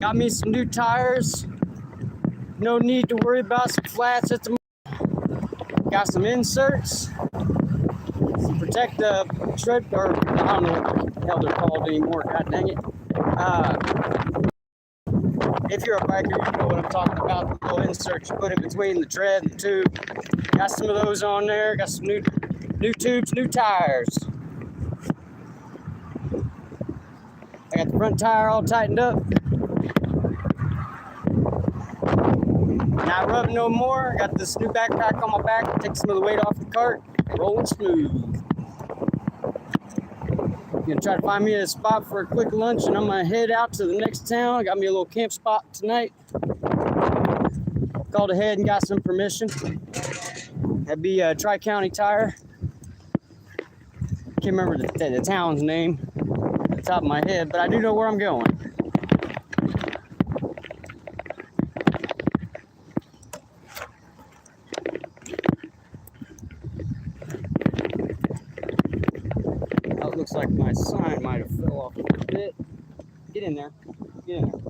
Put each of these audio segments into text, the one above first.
Got me some new tires. No need to worry about some flats at the moment. Got some inserts to protect the tread, or I don't know what the hell they're called anymore. God dang it. If you're a biker, you know what I'm talking about. The little inserts you put in between the tread and the tube. Got some of those on there. Got some new tubes, new tires. I got the front tire all tightened up. Not rubbing no more. Got this new backpack on my back. Take some of the weight off the cart. Rolling smooth. Gonna try to find me a spot for a quick lunch, and I'm gonna head out to the next town. I got me a little camp spot tonight. Called ahead and got some permission. That'd be Tri-County Tire. Can't remember the town's name at the top of my head, but I do know where I'm going. Looks like my sign might have fell off a little bit. Get in there. Get in there.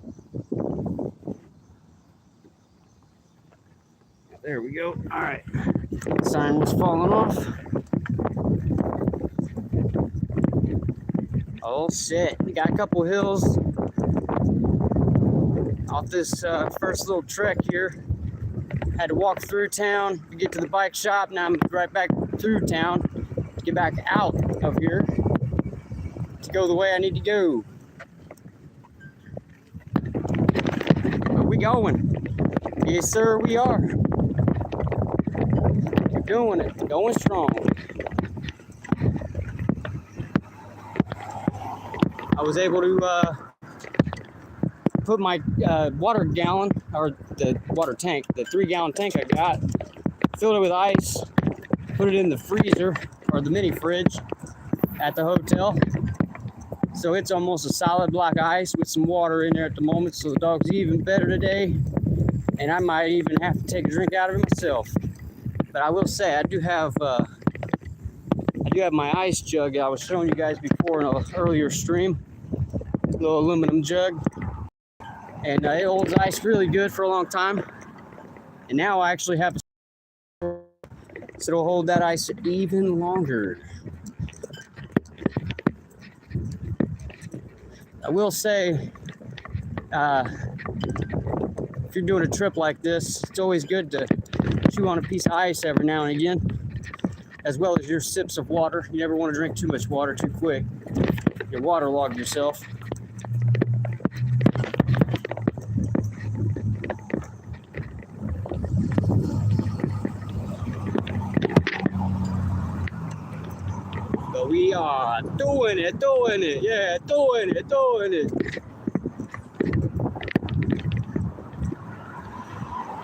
There we go. All right. Sign was falling off. Oh shit. We got a couple hills off this first little trek here. Had to walk through town to get to the bike shop. Now I'm right back through town to get back out of here. To go the way I need to go. Are we going? Yes, sir, we are. We're doing it. Going strong. I was able to put my water gallon, or the water tank, the 3-gallon tank I got, filled it with ice, put it in the freezer, or the mini fridge at the hotel. So it's almost a solid block of ice with some water in there at the moment. So the dog's even better today. And I might even have to take a drink out of it myself. But I will say, I do have my ice jug I was showing you guys before in an earlier stream. Little aluminum jug. And it holds ice really good for a long time. And now I actually have so it'll hold that ice even longer. I will say, if you're doing a trip like this, it's always good to chew on a piece of ice every now and again, as well as your sips of water. You never want to drink too much water too quick. You'll waterlog yourself. But we are doing it, yeah, doing it.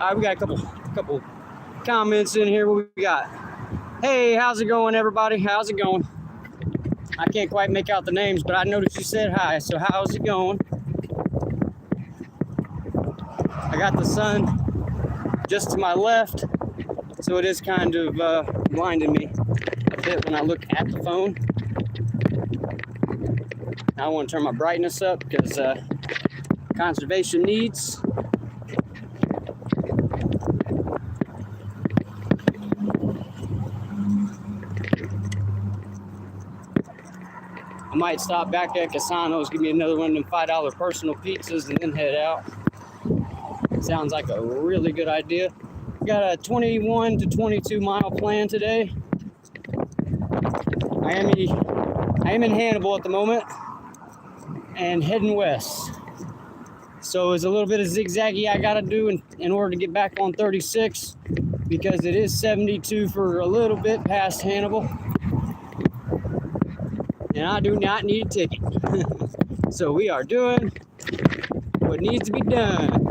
All right, we got a couple comments in here. What we got? Hey, how's it going, everybody? How's it going? I can't quite make out the names, but I noticed you said hi. So how's it going? I got the sun just to my left, so it is kind of blinding me a bit when I look at the phone. Now I want to turn my brightness up because conservation needs. I might stop back at Casano's, give me another one of them $5 personal pizzas, and then head out. Sounds like a really good idea. Got a 21 to 22 mile plan today. I am in Hannibal at the moment and heading west. So it's a little bit of zigzaggy I gotta do in order to get back on 36, because it is 72 for a little bit past Hannibal. And I do not need a ticket. So we are doing what needs to be done.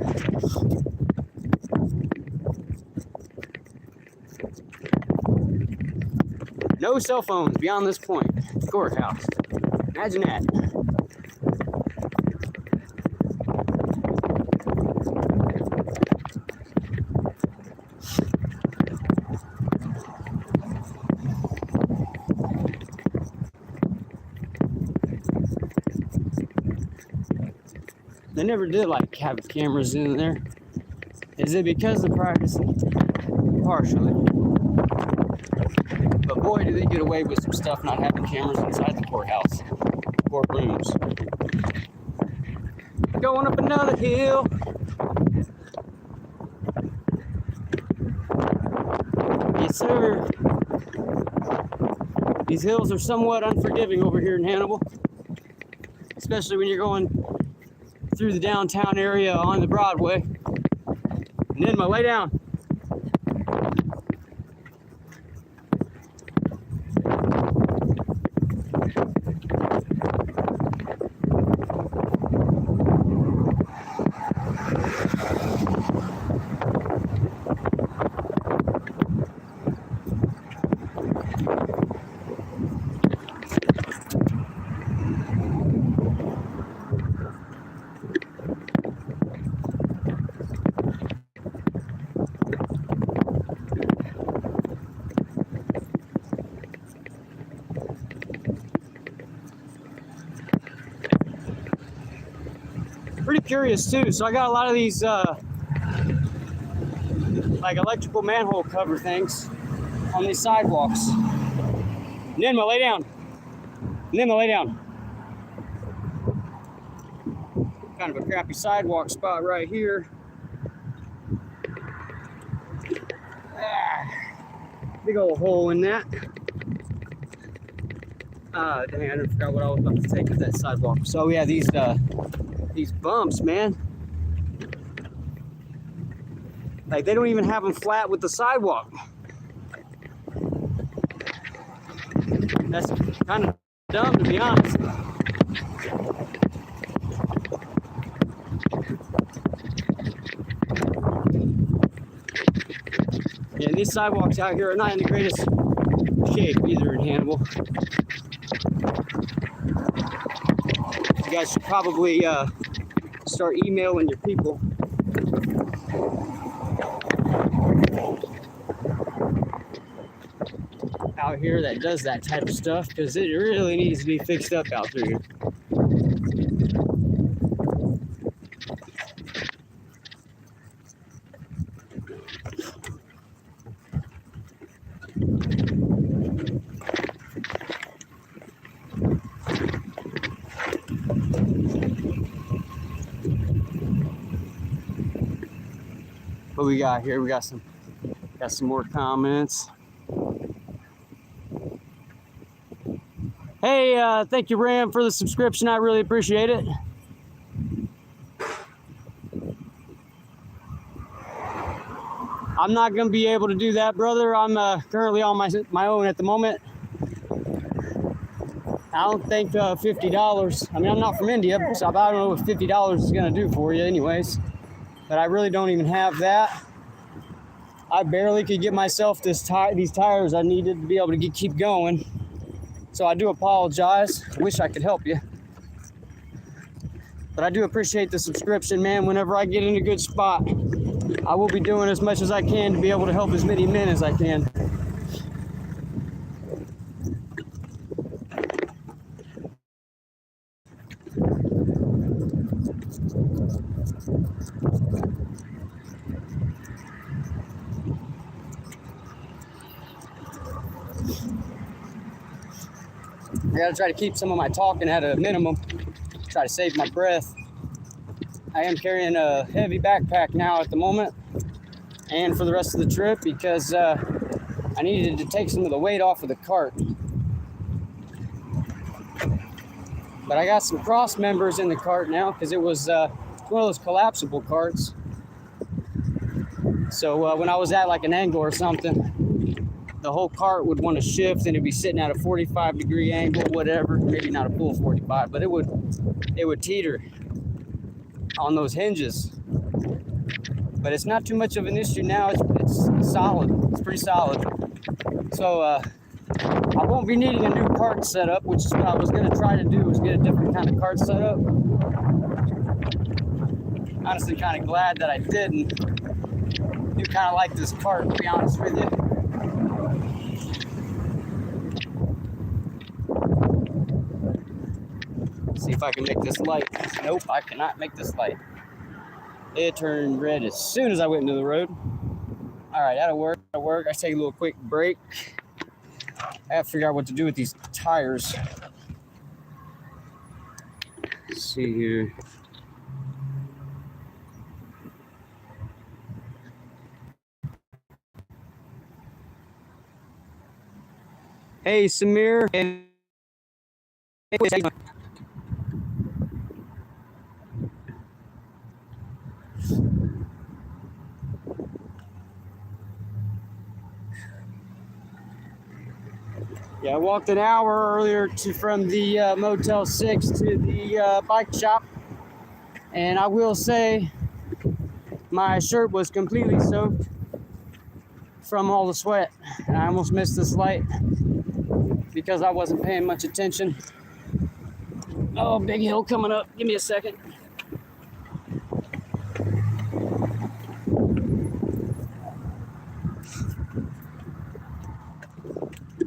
No cell phones beyond this point. Courthouse. Imagine that. The never did like having cameras in there. Is it because of privacy? Partially. But boy, do they get away with some stuff not having cameras inside the courthouse, courtrooms. Going up another hill. Yes, sir. These hills are somewhat unforgiving over here in Hannibal, especially when you're going through the downtown area on the Broadway. And then lay down. Pretty curious too. So I got a lot of these like electrical manhole cover things on these sidewalks. Ninma, lay down. Ninma, lay down. Kind of a crappy sidewalk spot right here. Big old hole in that. Dang, I forgot what I was about to take with that sidewalk. So yeah, these bumps, man. Like they don't even have them flat with the sidewalk. That's kind of dumb, to be honest. Yeah, these sidewalks out here are not in the greatest shape either in Hannibal. You guys should probably start emailing your people. Out here that does that type of stuff, because it really needs to be fixed up out through here. What we got here? We got some more comments. Hey, thank you, Ram, for the subscription. I really appreciate it. I'm not going to be able to do that, brother. I'm currently on my own at the moment. I don't think $50. I mean, I'm not from India, so I don't know what $50 is going to do for you anyways. But I really don't even have that. I barely could get myself these tires I needed to be able to keep going. So I do apologize. Wish I could help you. But I do appreciate the subscription, man. Whenever I get in a good spot, I will be doing as much as I can to be able to help as many men as I can. I gotta try to keep some of my talking at a minimum, try to save my breath. I am carrying a heavy backpack now at the moment and for the rest of the trip because I needed to take some of the weight off of the cart. But I got some cross members in the cart now because it was one of those collapsible carts. So when I was at like an angle or something, the whole cart would want to shift and it'd be sitting at a 45-degree angle, whatever. Maybe not a full 45, but it would teeter on those hinges. But it's not too much of an issue now. It's solid. It's pretty solid. So I won't be needing a new cart setup, which is what I was going to try to do, was get a different kind of cart setup. Honestly, kind of glad that I didn't. I do kind of like this cart, to be honest with you. See if I can make this light. Nope, I cannot make this light. It turned red as soon as I went into the road. All right, that'll work. I take a little quick break. I have to figure out what to do with these tires. Let's see here. Hey, Samir. Yeah, I walked an hour earlier from the Motel 6 to the bike shop. And I will say my shirt was completely soaked from all the sweat. And I almost missed this light because I wasn't paying much attention. Oh, big hill coming up. Give me a second.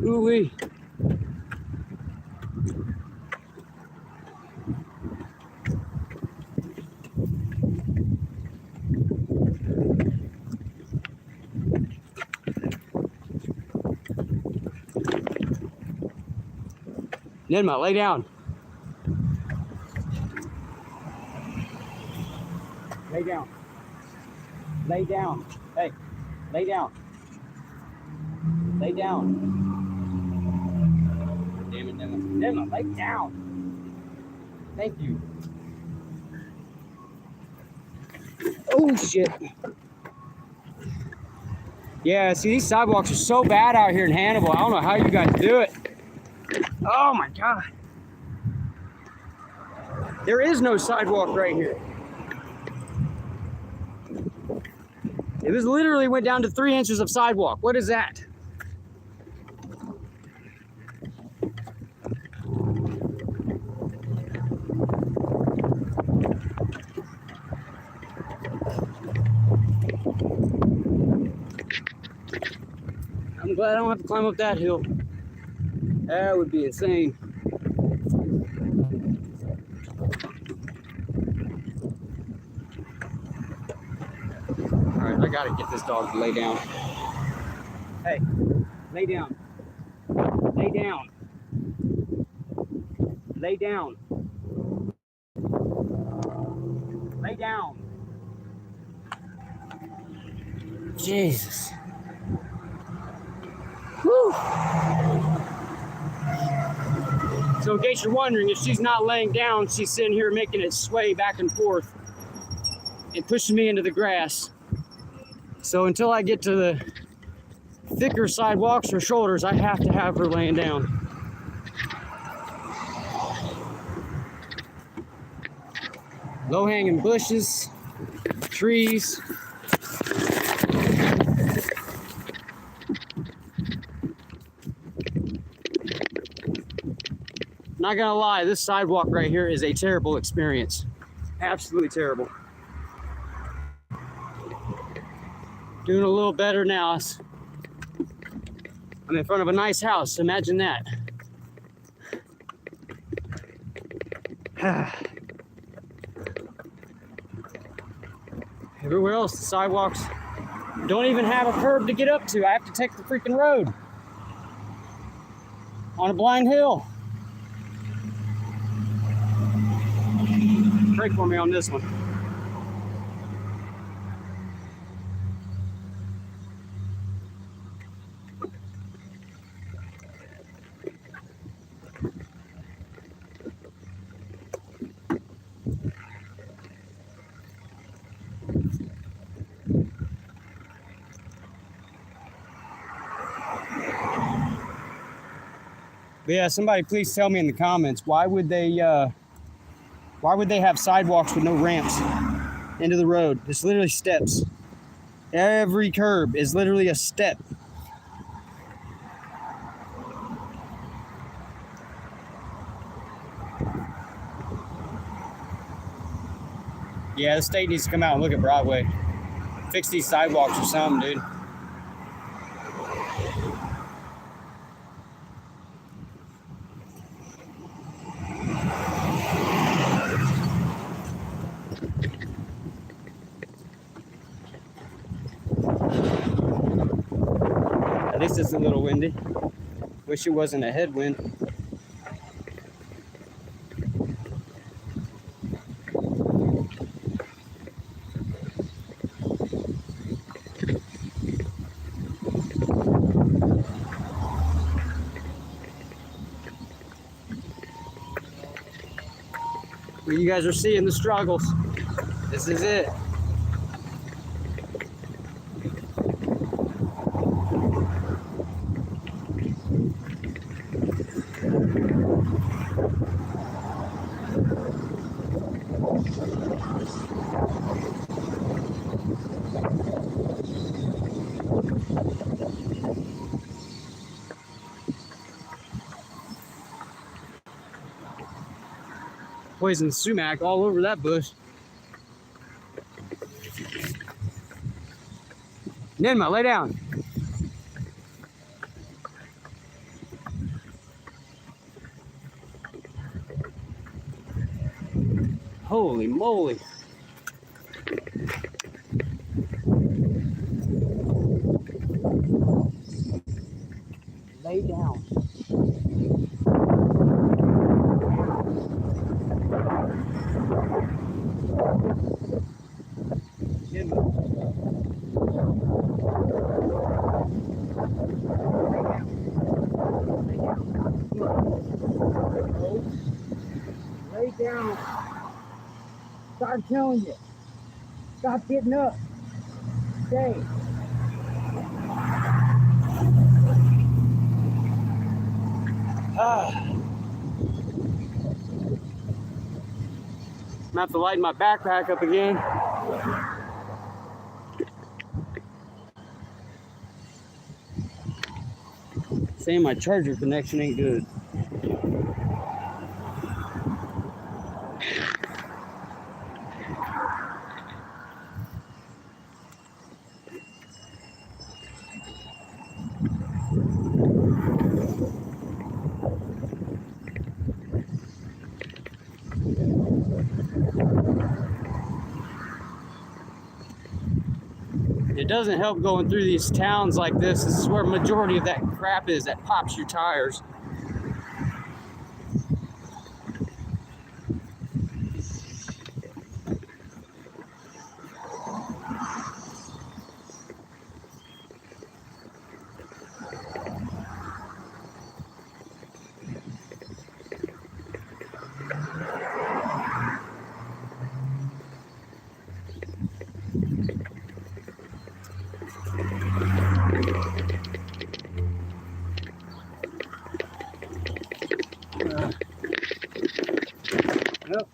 Ooh-wee. Nidma, lay down. Lay down. Lay down. Hey, lay down. Lay down. Damn it, Nidma. Nidma, lay down. Thank you. Oh, shit. Yeah, see, these sidewalks are so bad out here in Hannibal. I don't know how you guys do it. Oh, my God. There is no sidewalk right here. It was literally went down to 3 inches of sidewalk. What is that? I'm glad I don't have to climb up that hill. That would be insane. All right, I gotta get this dog to lay down. Hey, lay down. Lay down. Lay down. Lay down. Jesus. Whew. So in case you're wondering, if she's not laying down, she's sitting here making it sway back and forth and pushing me into the grass. So until I get to the thicker sidewalks or shoulders, I have to have her laying down. Low-hanging bushes, trees. Not gonna lie, this sidewalk right here is a terrible experience. Absolutely terrible. Doing a little better now. I'm in front of a nice house, imagine that. Everywhere else, the sidewalks don't even have a curb to get up to. I have to take the freaking road on a blind hill. Brake for me on this one. But yeah, somebody please tell me in the comments, why would they have sidewalks with no ramps into the road? It's literally steps. Every curb is literally a step. Yeah, the state needs to come out and look at Broadway. Fix these sidewalks or something, dude. At least it's a little windy. Wish it wasn't a headwind. Well, you guys are seeing the struggles. This is it. Poison sumac all over that bush. Ninma, lay down. Holy moly. Lay down. Lay down. Stop telling you. Stop getting up. Stay. I'm gonna have to lighten my backpack up again. Saying my charger connection ain't good. It doesn't help going through these towns like this. This is where majority of that crap is that pops your tires. Yep.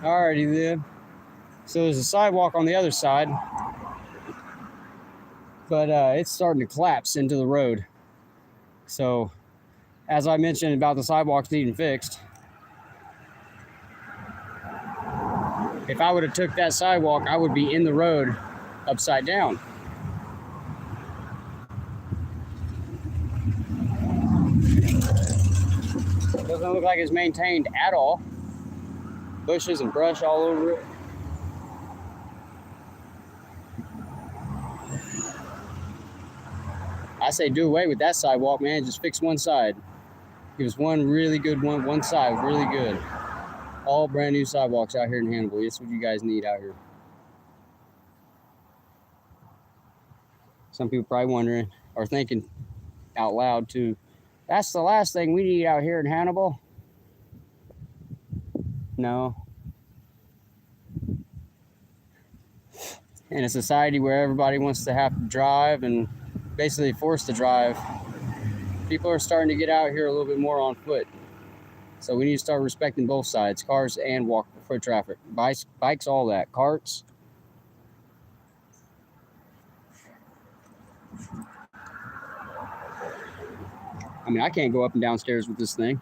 Alrighty then. So there's a sidewalk on the other side, but it's starting to collapse into the road. So, as I mentioned about the sidewalks needing fixed, if I would have took that sidewalk, I would be in the road upside down. Doesn't look like it's maintained at all. Bushes and brush all over it. I say do away with that sidewalk, man. Just fix one side. Give us one really good one side, really good. All brand new sidewalks out here in Hannibal. That's what you guys need out here. Some people probably wondering or thinking out loud too, that's the last thing we need out here in Hannibal. No. In a society where everybody wants to have to drive and basically forced to drive, people are starting to get out here a little bit more on foot. So we need to start respecting both sides, cars and foot traffic. Bikes, all that. Carts. I mean, I can't go up and down stairs with this thing.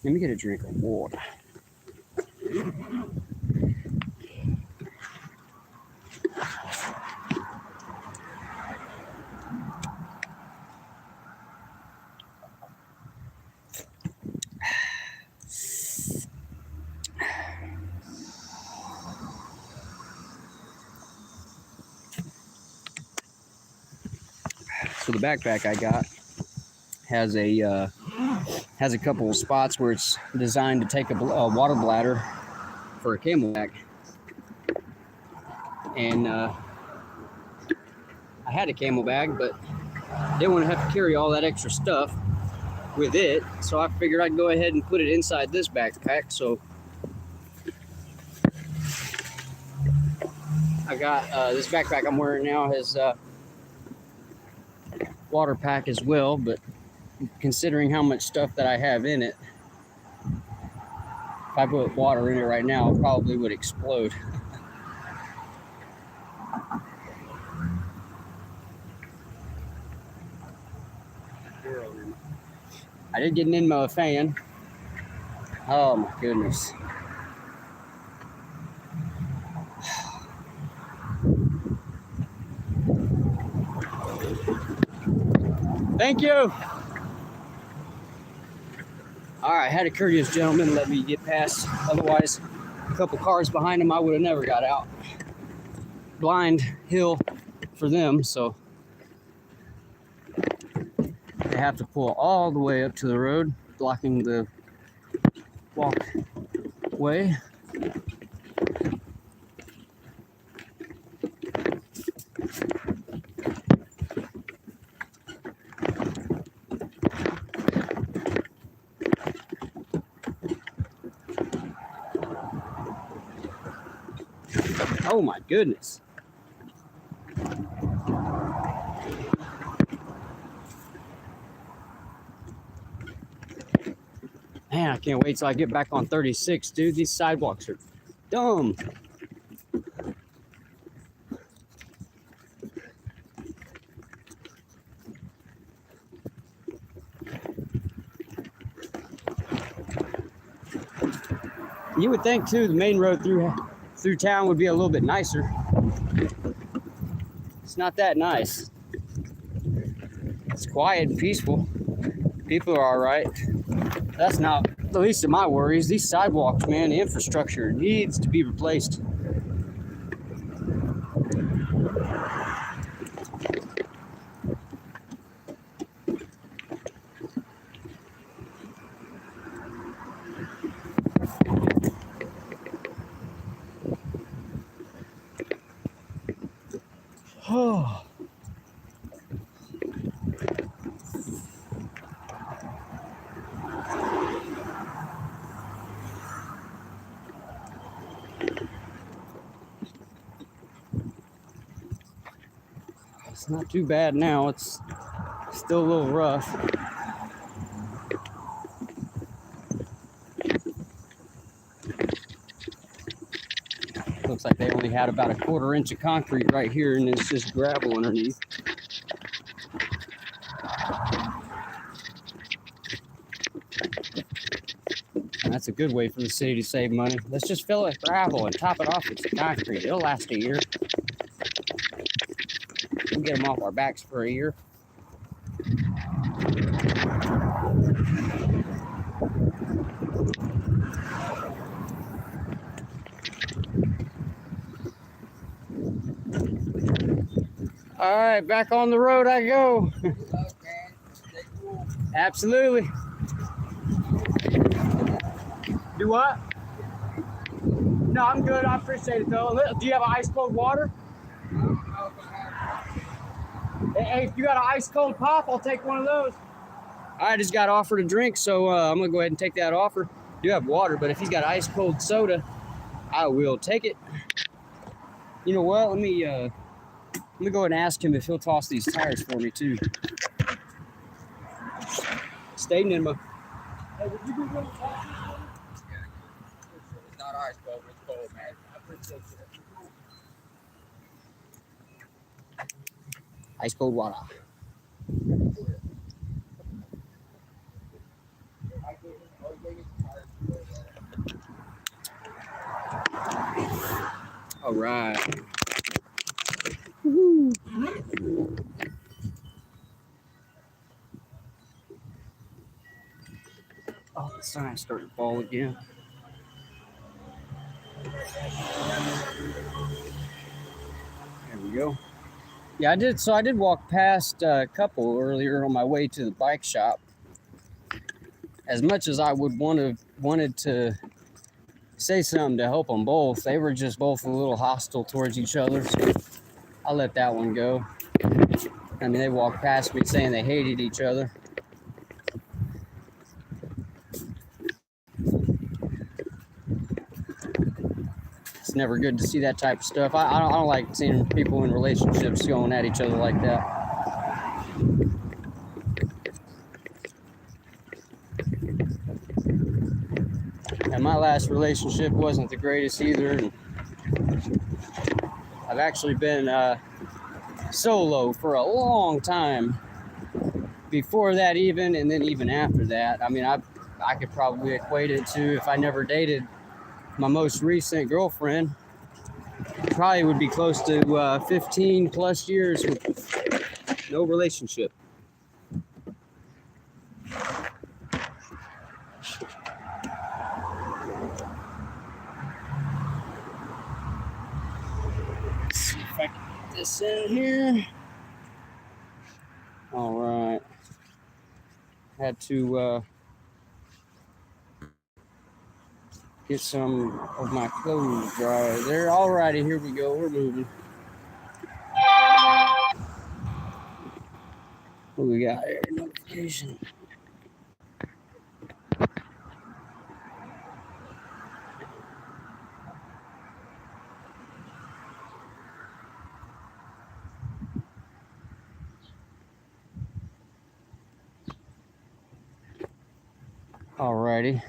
Let me get a drink of water. So the backpack I got has a couple of spots where it's designed to take a water bladder for a CamelBak, and I had a CamelBak, but didn't want to have to carry all that extra stuff with it, so I figured I'd go ahead and put it inside this backpack. So I got this backpack I'm wearing now has water pack as well, but considering how much stuff that I have in it, if I put water in it right now, it probably would explode. I did get an Inmo fan. Oh my goodness. Thank you. All right, I had a courteous gentleman let me get past. Otherwise, a couple cars behind him, I would have never got out. Blind hill for them, so they have to pull all the way up to the road, blocking the walkway. Oh my goodness. Man, I can't wait till I get back on 36, dude. These sidewalks are dumb. You would think too the main road through town would be a little bit nicer. It's not that nice. It's quiet and peaceful. People are all right. That's not the least of my worries. These sidewalks, man, the infrastructure needs to be replaced. Oh. It's not too bad now. It's still a little rough. Looks like they only had about a 1/4 inch of concrete right here, and it's just gravel underneath. And that's a good way for the city to save money. Let's just fill it with gravel and top it off with some concrete. It'll last a year. We'll get them off our backs for a year. All right, back on the road I go. Absolutely. Do what? No, I'm good. I appreciate it though. Do you have ice cold water? Hey, if you got an ice cold pop, I'll take one of those. I just got offered a drink, so I'm gonna go ahead and take that offer. I do have water, but if he's got ice cold soda, I will take it. You know what? Let me go ahead and ask him if he'll toss these tires for me too. Staying in my. Hey, would you be willing to toss these for me? It's not ice cold, it's cold, man. I appreciate it. Ice cold water. All right. Woo-hoo. Oh, the sign's starting to fall again. There we go. Yeah, I did walk past a couple earlier on my way to the bike shop. As much as I would wanted to say something to help them both, they were just both a little hostile towards each other. So I let that one go. I mean, they walked past me saying they hated each other. It's never good to see that type of stuff. I don't like seeing people in relationships going at each other like that. And my last relationship wasn't the greatest either. And I've actually been solo for a long time. Before that even, and then even after that. I mean, I could probably equate it to if I never dated my most recent girlfriend, probably would be close to 15 plus years with no relationship. Let's see if I can get this in here. All right. Had to get some of my clothes dry there. Alrighty, here we go. We're moving. What we got here? Notification. Alrighty.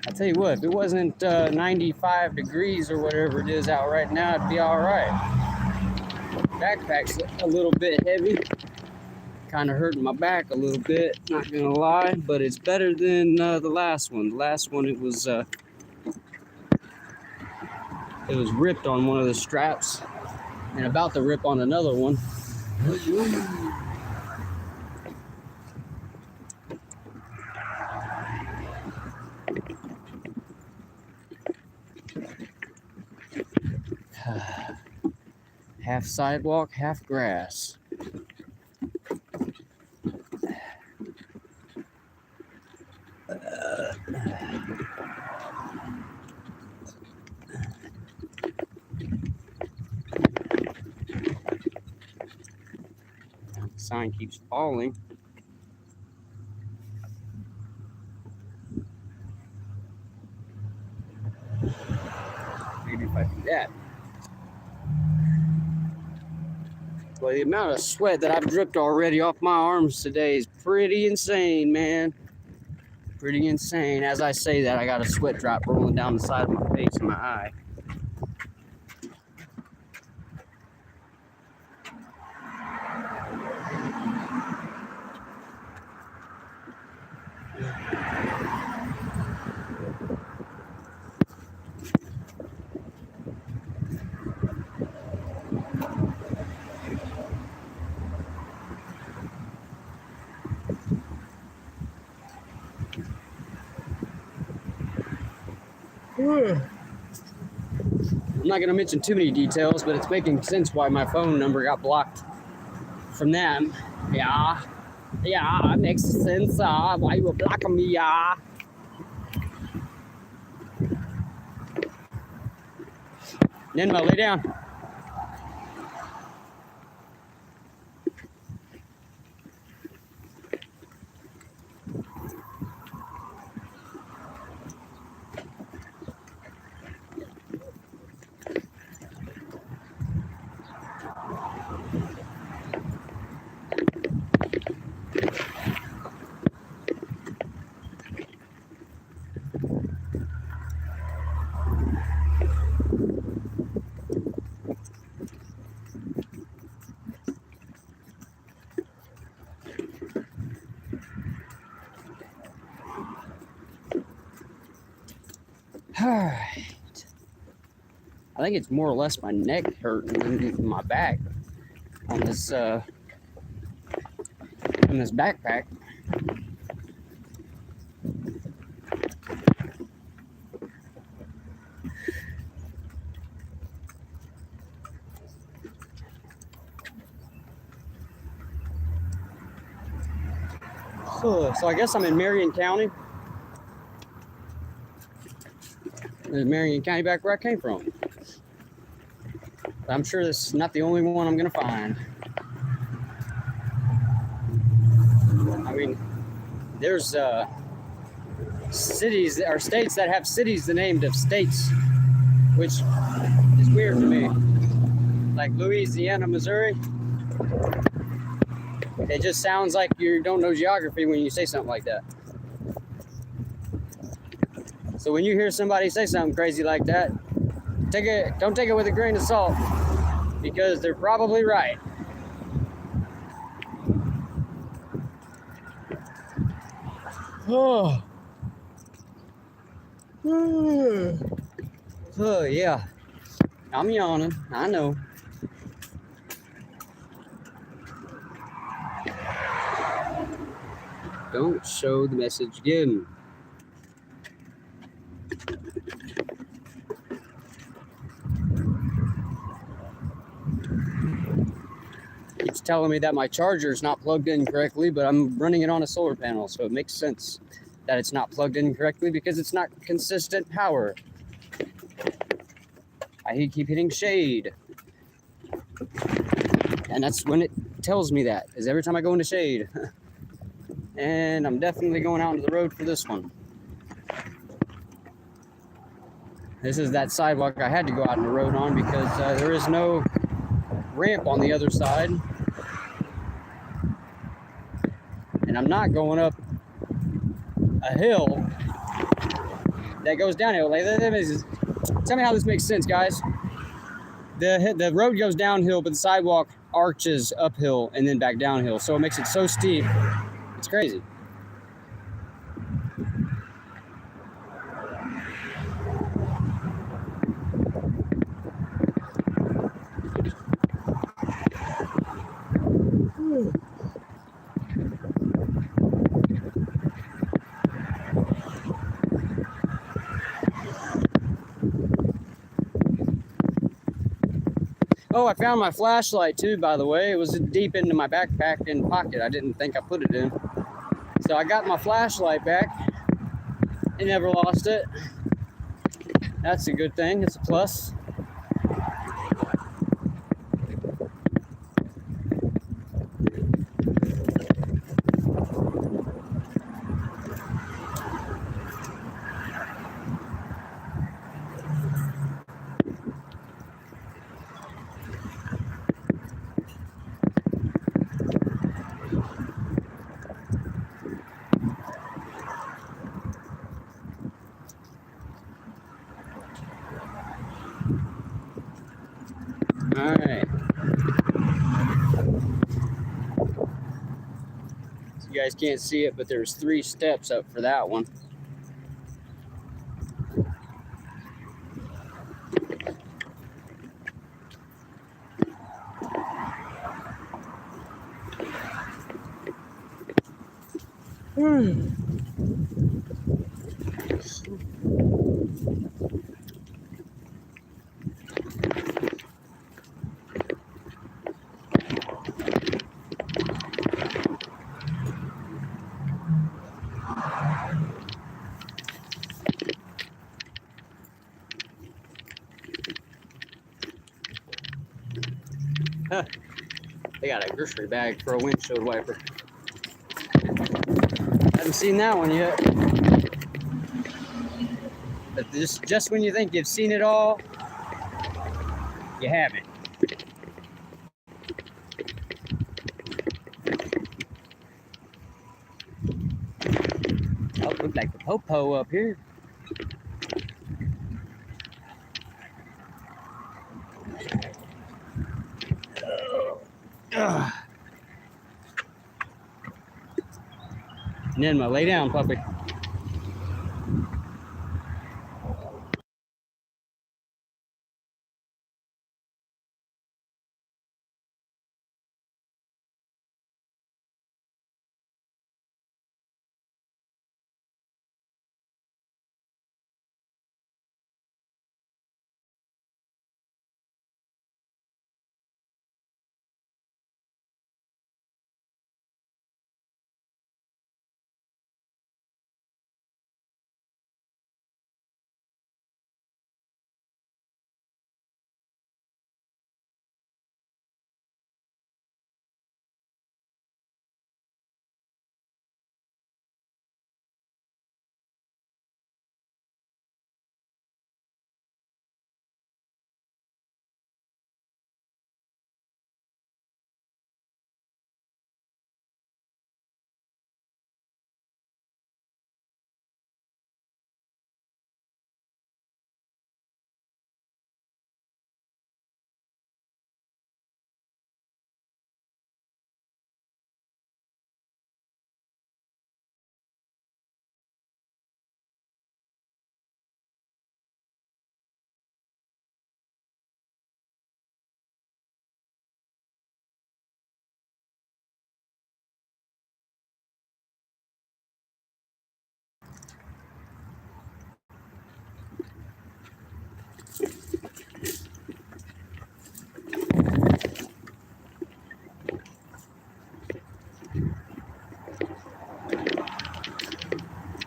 I'll tell you what, if it wasn't 95 degrees or whatever it is out right now, it'd be all right. Backpack's a little bit heavy. Kind of hurting my back a little bit, not gonna lie, but it's better than the last one. The last one, it was ripped on one of the straps and about to rip on another one. Half sidewalk, half grass. Sign keeps falling. that. Well, the amount of sweat that I've dripped already off my arms today is pretty insane, man. Pretty insane. As I say that, I got a sweat drop rolling down the side of my face and my eye. I'm not going to mention too many details, but it's making sense why my phone number got blocked from them. Yeah, it makes sense why you were blocking me, yeah. Ninma, lay down. Alright. I think it's more or less my neck hurting than my back on this backpack. So I guess I'm in Marion County. There's Marion County back where I came from. But I'm sure this is not the only one I'm gonna find. I mean, there's cities or states that have cities named of states, which is weird to me. Like Louisiana, Missouri. It just sounds like you don't know geography when you say something like that. So when you hear somebody say something crazy like that, don't take it with a grain of salt, because they're probably right. Oh. Oh yeah. I'm yawning, I know. Don't show the message again. It's telling me that my charger is not plugged in correctly, but I'm running it on a solar panel, so it makes sense that it's not plugged in correctly because it's not consistent power. I keep hitting shade. And that's when it tells me that, is every time I go into shade. And I'm definitely going out into the road for this one. This is that sidewalk I had to go out in the road on because there is no ramp on the other side. And I'm not going up a hill that goes downhill. Like, tell me how this makes sense, guys. The road goes downhill, but the sidewalk arches uphill and then back downhill. So it makes it so steep. It's crazy. Oh, I found my flashlight too, by the way. It was deep into my backpack and pocket. I didn't think I put it in. So I got my flashlight back. I never lost it. That's a good thing. It's a plus. Alright. So you guys can't see it, but there's 3 steps up for that one. They got a grocery bag for a windshield wiper. Haven't seen that one yet. But just when you think you've seen it all, you haven't. Oh, looks like the popo up here. Nenma, lay down, puppy.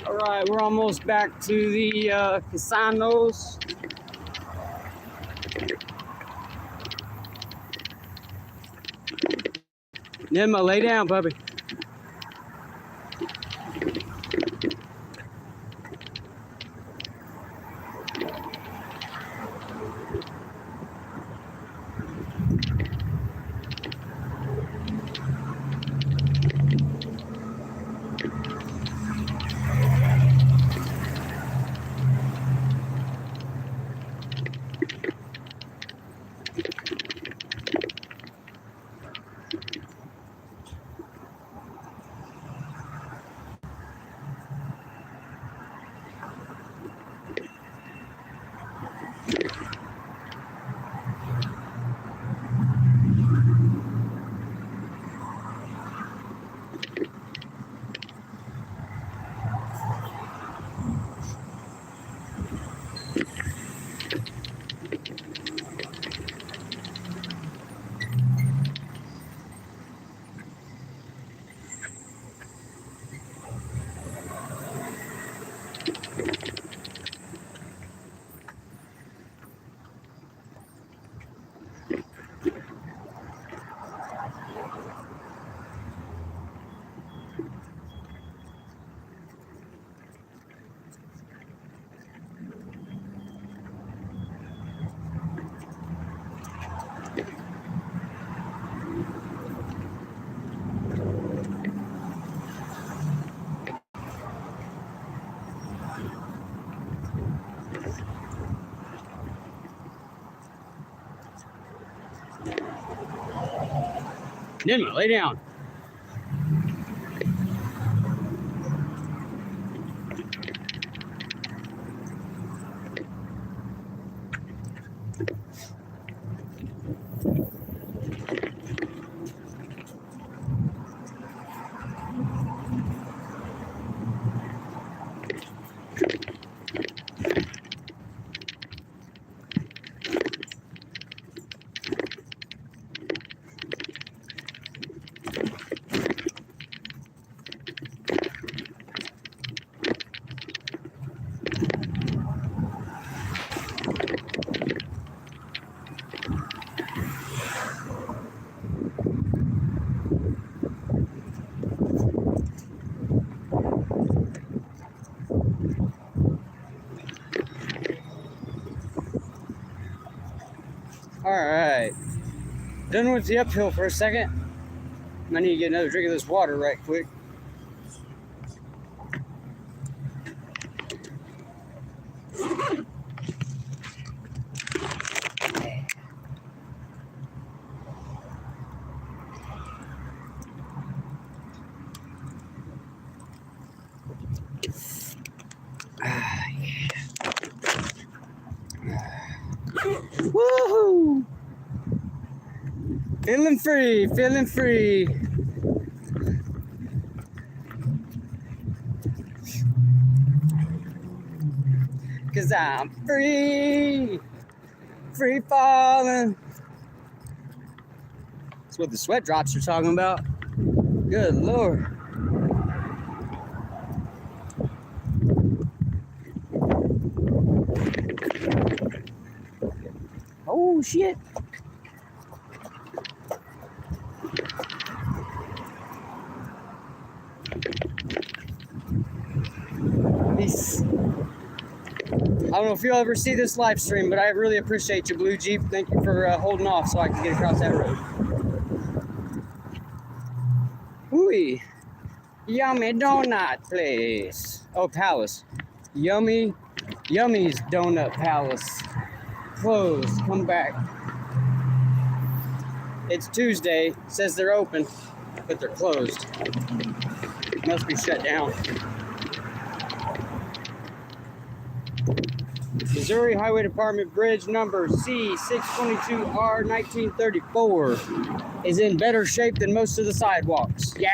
All right, we're almost back to the Casanos. Nenma, lay down, puppy. Ninny, lay down. Alright. Done with the uphill for a second. I need to get another drink of this water right quick. Woohoo! Feeling free, feeling free. Cause I'm free, free falling. That's what the sweat drops are talking about. Good Lord. Oh shit. Peace. I don't know if you'll ever see this live stream, but I really appreciate you, Blue Jeep. Thank you for holding off so I can get across that road. Ooh, yummy donut place. Oh, Palace. Yummy's Donut Palace. Closed. Come back. It's Tuesday. Says they're open, but they're closed. Must be shut down. Missouri Highway Department bridge number C622R 1934 is in better shape than most of the sidewalks. Yeah.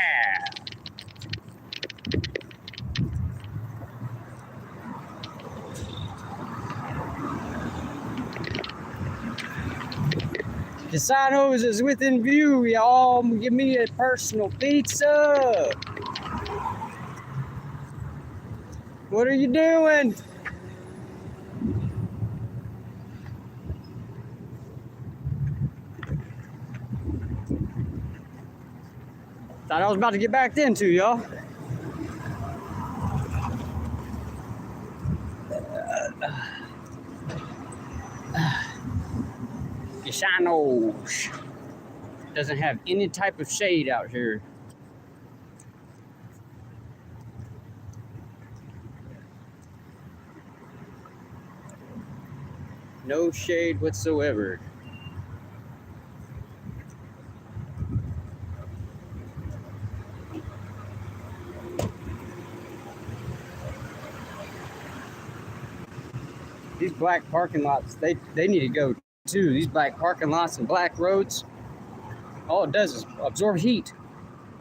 Casanos is within view, y'all. Give me a personal pizza. What are you doing? Thought I was about to get backed into, y'all. Casanos doesn't have any type of shade out here. No shade whatsoever. These black parking lots, they need to go too. These black parking lots and black roads, all it does is absorb heat.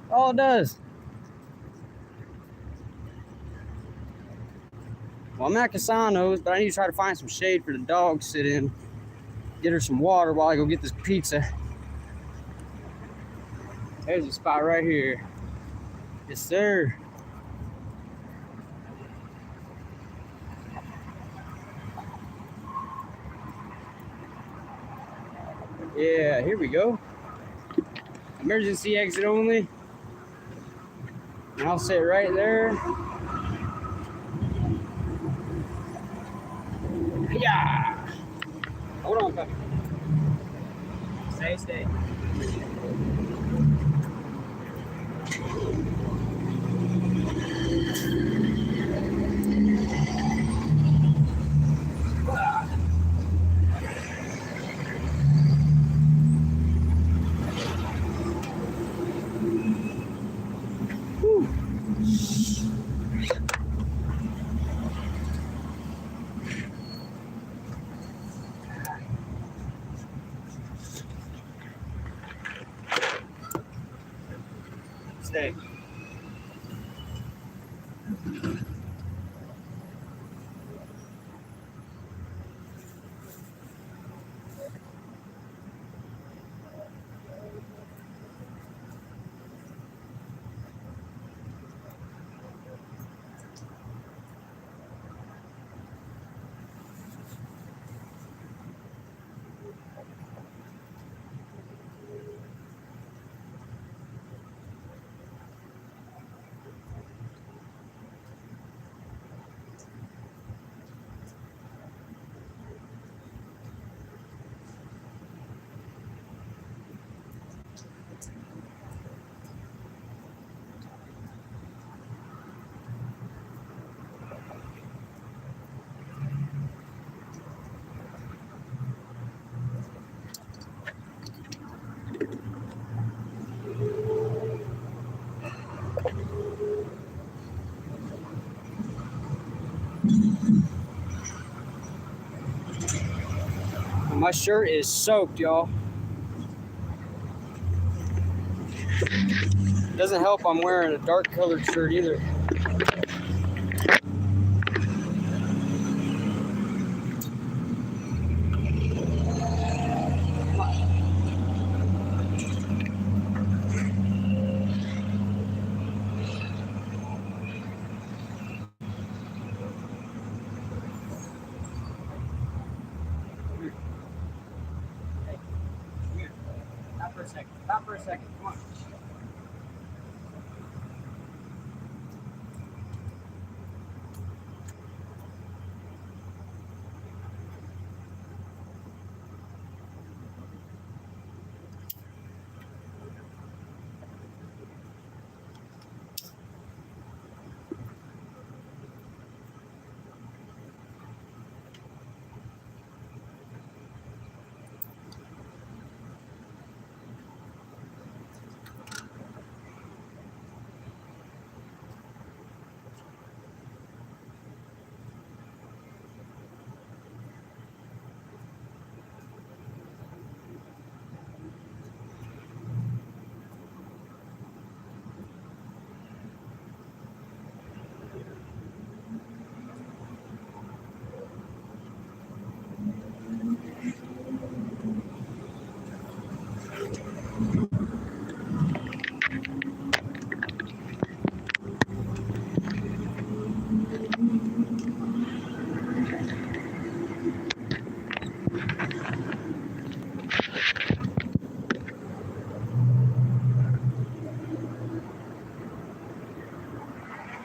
All it does. Well, I'm at Casanos, but I need to try to find some shade for the dog to sit in. Get her some water while I go get this pizza. There's a spot right here. Yes, sir. Yeah, here we go. Emergency exit only. And I'll sit right there. Yeah. Hold on, puppy. Stay. stay. My shirt is soaked, y'all. Doesn't help I'm wearing a dark colored shirt either. Stop for a second. Stop for a second. Come on.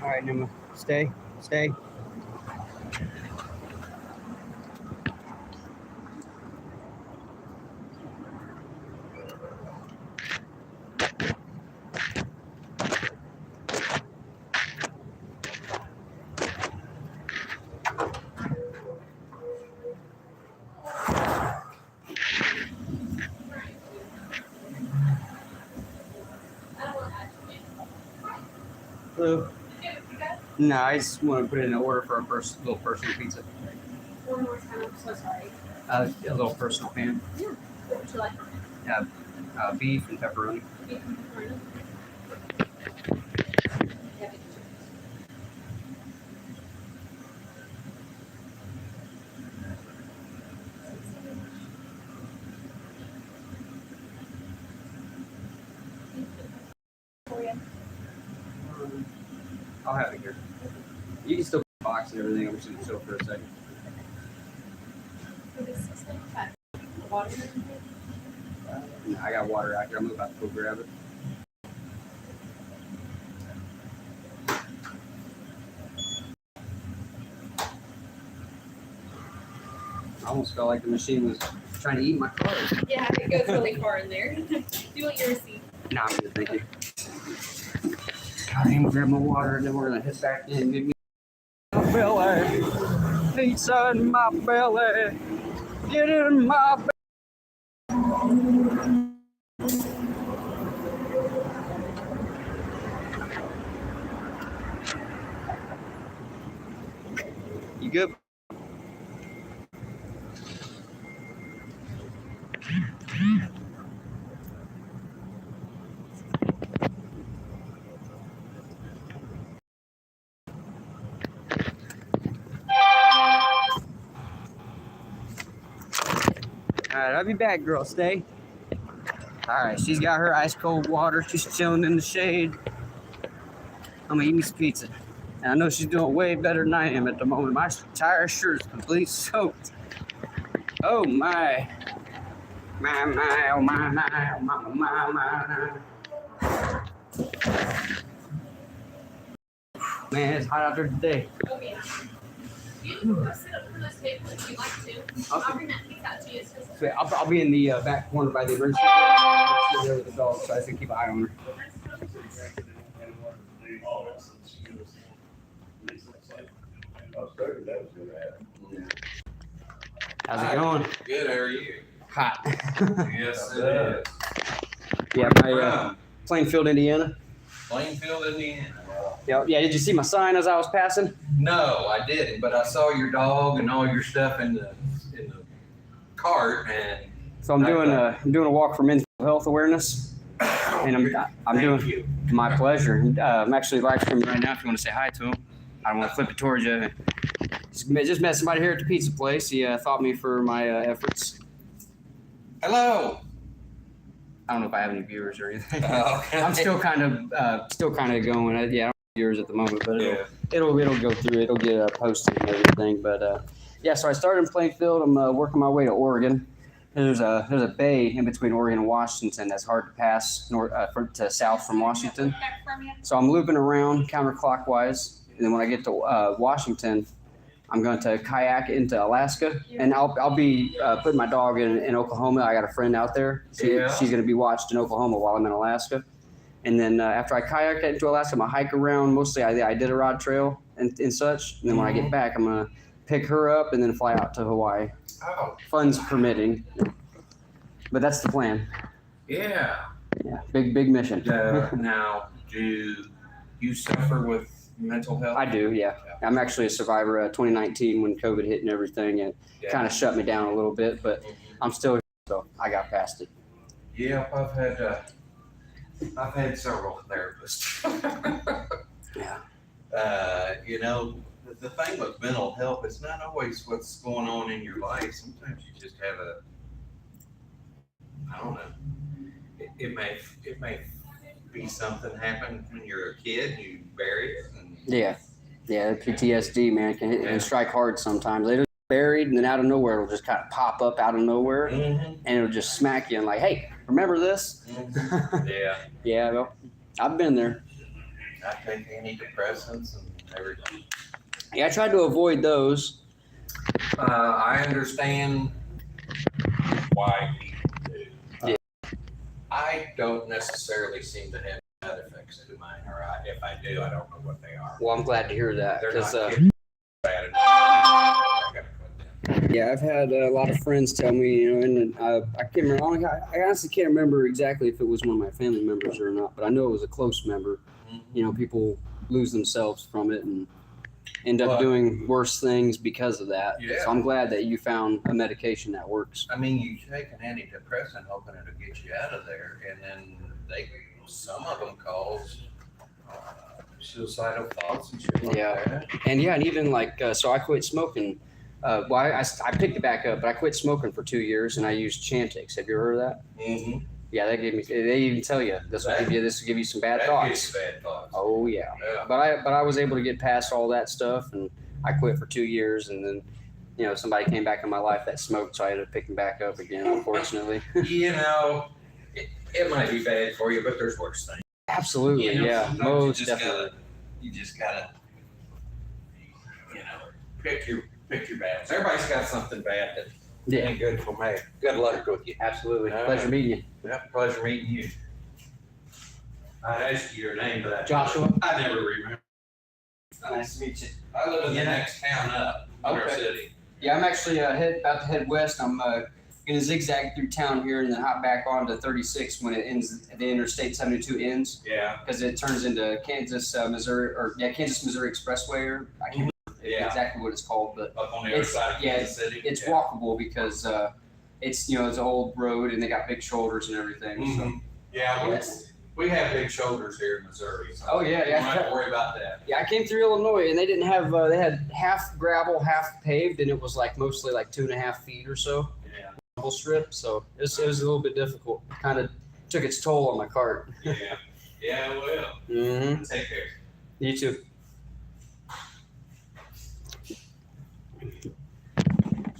All right, Numa. Stay. Stay. Hello. No, I just want to put in an order for a little personal pizza. One more time, I'm so sorry. A little personal pan. Yeah. What would you like? Beef and pepperoni. Beef and pepperoni? Heavy. For you. I'll have it here. You can still put the box and everything. I'm just going to chill for a second. For this system, water. I got water out here. I'm about to go grab it. I almost felt like the machine was trying to eat my card. Yeah, it goes really far in there. Do you want your receipt? Nah, I'm good, thank you. I'm gonna grab my water and then we're gonna head back in. Maybe my belly, pizza in my belly, get in my belly. You good? All right, I'll be back, girl. Stay. All right, she's got her ice cold water. She's chilling in the shade. I'm gonna eat me some pizza. And I know she's doing way better than I am at the moment. My entire shirt's completely soaked. Oh my. My, oh my, my, oh my. Man, it's hot out there today. Okay. You can go sit up for this table if you'd like to. I'll bring that pizza out to you. It's just- So I'll be in the back corner by the emergency there with the dog, so I have to keep an eye on her. How's it going? Good, how are you? Hot. Yes, it is. Yeah, my Plainfield, Indiana. Plainfield, Indiana. Yeah, yeah. Did you see my sign as I was passing? No, I didn't, but I saw your dog and all your stuff in the cart, and So I'm doing a walk for mental health awareness, and I'm Thank doing you. my pleasure. I'm actually live streaming right now. If you want to say hi to him, I don't want to flip it towards you. Just met somebody here at the pizza place. He thought me for my efforts. Hello. I don't know if I have any viewers or anything. Okay. I'm still kind of going. I don't have viewers at the moment, but Yeah. it'll go through. It'll get posted and everything. But yeah, so I started in Plainfield. I'm working my way to Oregon. There's a bay in between Oregon and Washington that's hard to pass to south from Washington. So I'm looping around counterclockwise, and then when I get to Washington, I'm going to kayak into Alaska, and I'll be putting my dog in Oklahoma. I got a friend out there. She's going to be watched in Oklahoma while I'm in Alaska. And then after I kayak into Alaska, I'm going to hike around. Mostly I Iditarod Trail and such. And then when I get back, I'm going to pick her up and then fly out to Hawaii. Oh, Funds permitting. But that's the plan. yeah. Yeah, big mission. Now, do you suffer with mental health? I do, yeah. I'm actually a survivor. 2019 when COVID hit and everything, it kind of shut me down a little bit, but I'm still here, so I got past it. Yeah, I've had several therapists. Yeah. You know, the thing with mental health, it's not always what's going on in your life. Sometimes you just have I don't know. It may be something happened when you're a kid, you bury it. And Yeah, PTSD, man, can strike hard sometimes. They just buried, and then out of nowhere, it'll just kind of pop up out of nowhere, and it'll just smack you and like, hey, remember this? Yeah. Yeah, well, I've been there. I take antidepressants and everything. Yeah, I tried to avoid those. I understand why people do. Yeah. I don't necessarily seem to have side effects to mine, or if I do, I don't know what they are. Well, I'm glad to hear that. They're 'Cause, not bad enough. I gotta put them. yeah, I've had a lot of friends tell me, you know, and I can't remember. I honestly can't remember exactly if it was one of my family members or not, but I know it was a close member. You know, people lose themselves from it and end up Well, doing worse things because of that. Yeah. So I'm glad that you found a medication that works. I mean, you take an antidepressant hoping it'll get you out of there, and then some of them cause suicidal thoughts and shit like Yeah. that. And yeah, and even like, so I quit smoking. Well, I picked it back up, but I quit smoking for 2 years and I used Chantix. Have you heard of that? Mm-hmm. Yeah, they even tell you this will give you some bad That thoughts. gives you bad thoughts. Oh yeah. Yeah. But I was able to get past all that stuff, and I quit for 2 years, and then, you know, somebody came back in my life that smoked, so I had to pick them back up again, unfortunately. You know, it might be bad for you, but there's worse things. Absolutely, You know, yeah, sometimes most you just definitely. you just gotta, you know, pick your battles. Everybody's got something bad that Yeah, ain't good for me. Good luck with you. absolutely. All Pleasure right. meeting you. Yeah, pleasure meeting you. I asked you your name, but Joshua. I never remember. Nice to meet you. I live in the next town up, Motor Okay. City. Yeah, I'm actually about to head west. I'm gonna zigzag through town here and then hop back onto 36 when it ends. The Interstate 72 ends Yeah, because it turns into Kansas, Missouri, Kansas Missouri Expressway. Or I can't remember Yeah. exactly what it's called, but up on the other It's- side of yeah, Kansas City. it's Yeah. walkable because it's it's an old road and they got big shoulders and everything. So. Mhm. Yeah, Yes. we have big shoulders here in Missouri. So Oh, yeah, you yeah. don't have to worry about that. Yeah, I came through Illinois and they didn't have they had half gravel, half paved, and it was like mostly like 2.5 feet or so. Yeah. strip, so it was a little bit difficult. Kind of took its toll on my cart. Yeah. Yeah, well. Mm-hmm. Take care. You too.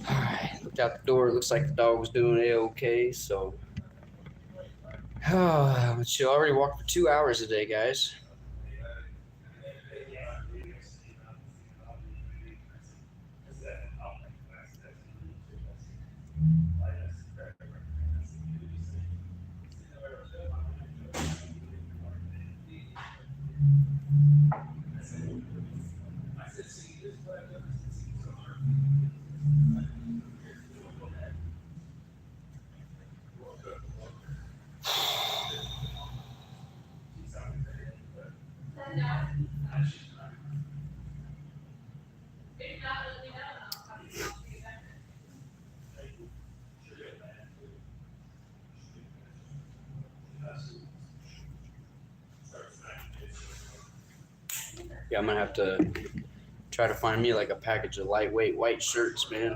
Alright, looked out the door. It looks like the dog was doing A-okay, so. She already walked for 2 hours a day, guys. Yeah, I'm gonna have to try to find me like a package of lightweight white shirts, man.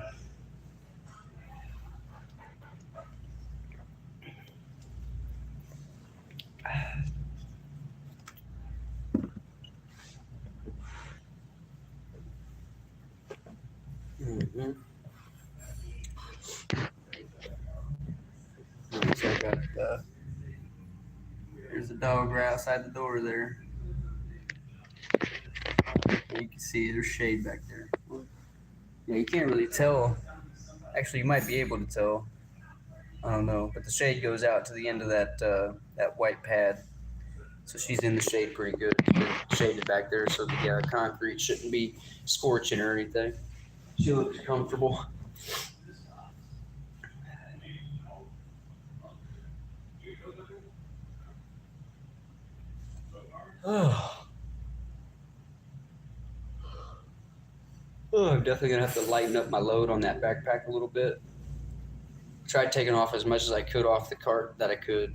Mm-hmm. So I got there's a dog right outside the door there. You can see there's shade back there. Yeah, you can't really tell. Actually, you might be able to tell. I don't know, but the shade goes out to the end of that white pad. So she's in the shade pretty good. Shaded back there, so the concrete shouldn't be scorching or anything. She looks comfortable. Oh, I'm definitely gonna have to lighten up my load on that backpack a little bit. Tried taking off as much as I could off the cart that I could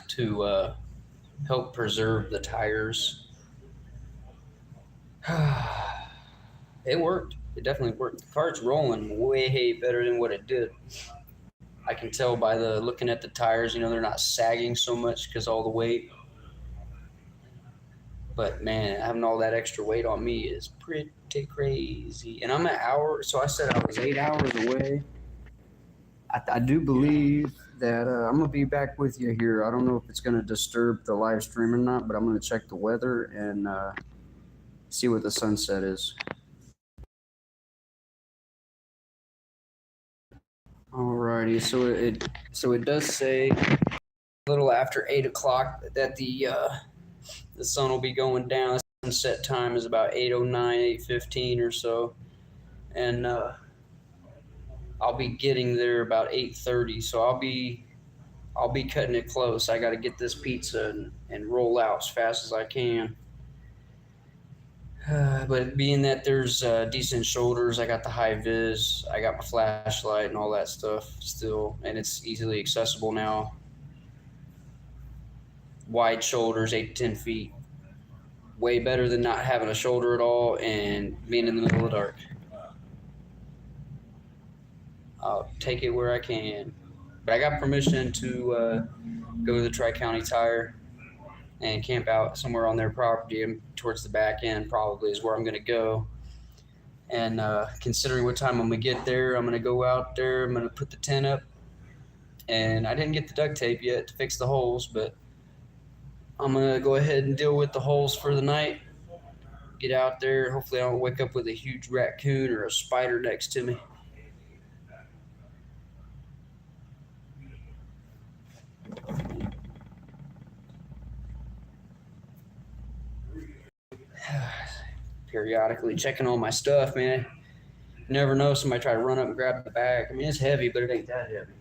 to help preserve the tires. It worked. It definitely worked. The cart's rolling way better than what it did. I can tell by the looking at the tires, they're not sagging so much because all the weight. But man, having all that extra weight on me is pretty crazy. And I'm an hour, so I said I was 8 hours away. I do believe that I'm going to be back with you here. I don't know if it's going to disturb the live stream or not, but I'm going to check the weather and see what the sunset is. Alrighty, so it does say a little after 8 o'clock that the sun will be going down. Sunset time is about 8:09, 8:15 or so, and I'll be getting there about 8:30. So I'll be cutting it close. I got to get this pizza and roll out as fast as I can. But being that there's decent shoulders, I got the high vis, I got my flashlight and all that stuff still, and it's easily accessible now. Wide shoulders, 8 to 10 feet. Way better than not having a shoulder at all and being in the middle of the dark. I'll take it where I can. But I got permission to go to the Tri-County Tire and camp out somewhere on their property, and towards the back end probably is where I'm going to go. And considering what time I'm going to get there, I'm going to go out there, I'm going to put the tent up. And I didn't get the duct tape yet to fix the holes, but I'm going to go ahead and deal with the holes for the night. Get out there. Hopefully I don't wake up with a huge raccoon or a spider next to me. Periodically checking all my stuff, man. You never know, somebody try to run up and grab the bag. I mean, it's heavy, but it ain't that heavy.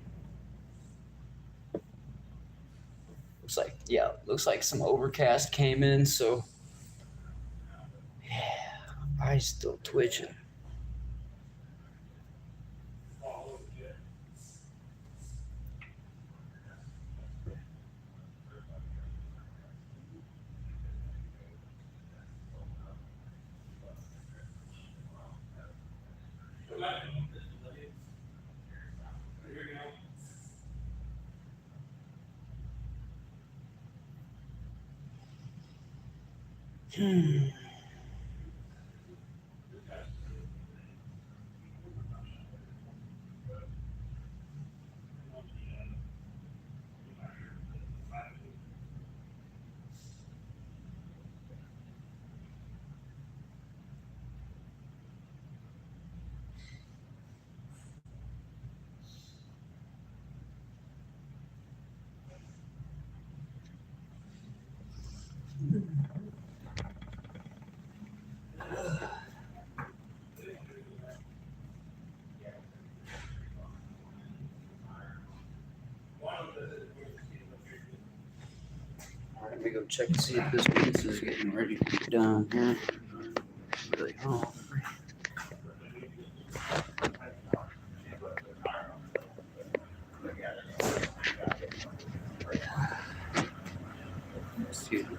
Looks like some overcast came in, so yeah, eyes still twitching. All right, let me go check and see if this pizza is getting ready to be done here. Really hungry. Excuse me.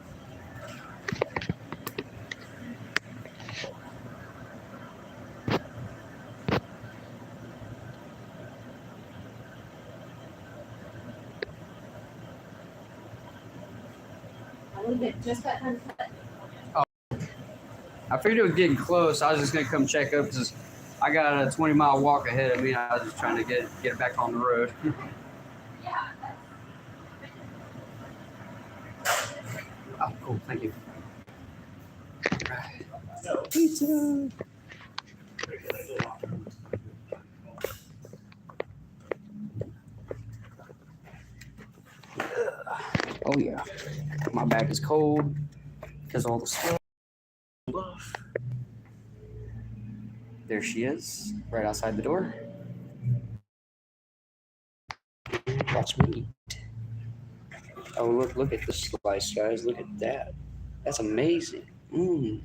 A little bit, just that time cut. I figured it was getting close. I was just gonna come check up because I got a 20-mile walk ahead of me. I was just trying to get it back on the road. Yeah. Oh, cool. Thank you. Pizza. Oh yeah. My back is cold because all the stuff. There she is, right outside the door. Watch me eat. Oh, look at the slice, guys. Look at that. That's amazing. Mmm.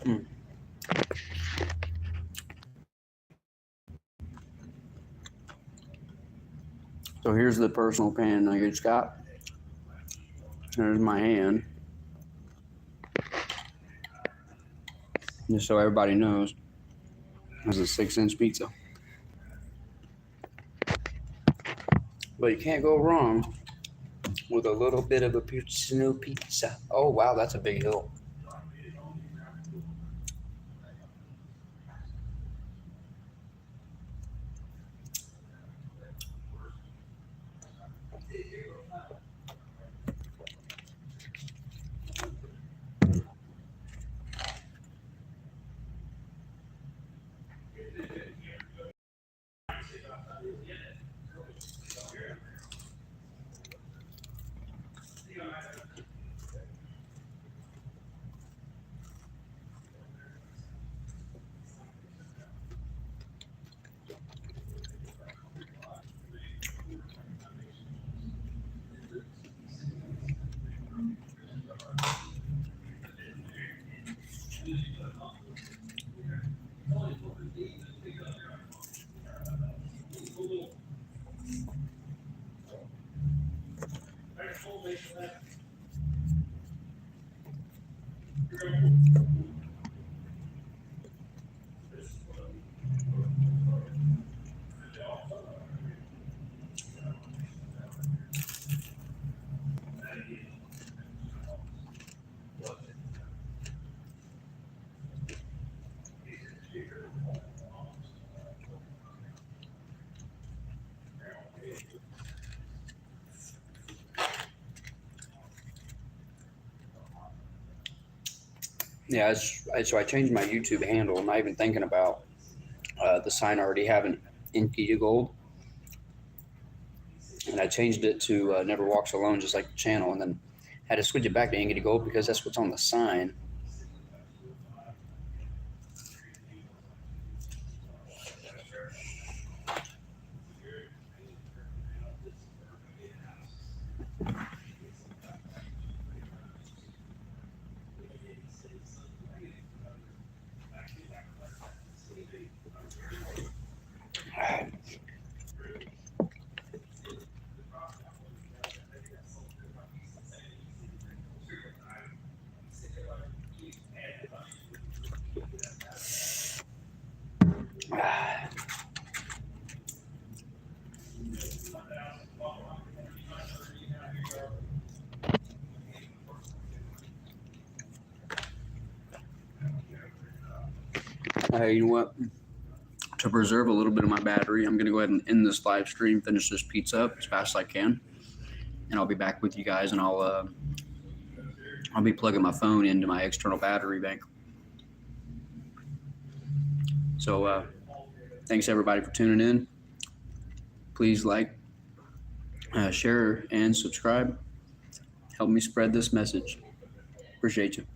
Mm. So here's the personal pan I just got. There's my hand. Just so everybody knows, it's a 6-inch pizza. But you can't go wrong with a little bit of a Pizza pizza. Oh wow, that's a big hill. Yeah, so I changed my YouTube handle. I'm not even thinking about the sign already having Inky to Gold. And I changed it to Never Walks Alone, just like the channel, and then had to switch it back to Inky to Gold because that's what's on the sign. You know what? To preserve a little bit of my battery, I'm going to go ahead and end this live stream, finish this pizza up as fast as I can, and I'll be back with you guys, and I'll be plugging my phone into my external battery bank. So thanks everybody for tuning in. Please like, share, and subscribe. Help me spread this message. Appreciate you.